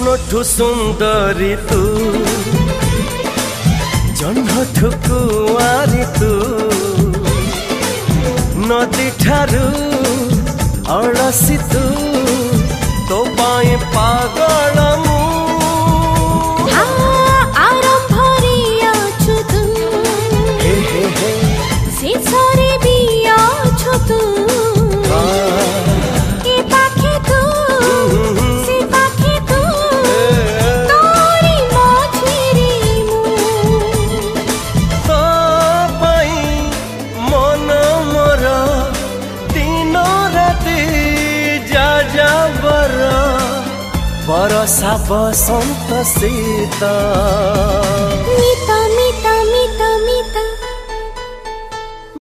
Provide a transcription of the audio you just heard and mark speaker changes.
Speaker 1: स्वप्नठु सुंदरी तू जन्मठु कुआरी तू नदी ठारू अड़सी तू तो पाए पागल मु बरसा बसंत सीता।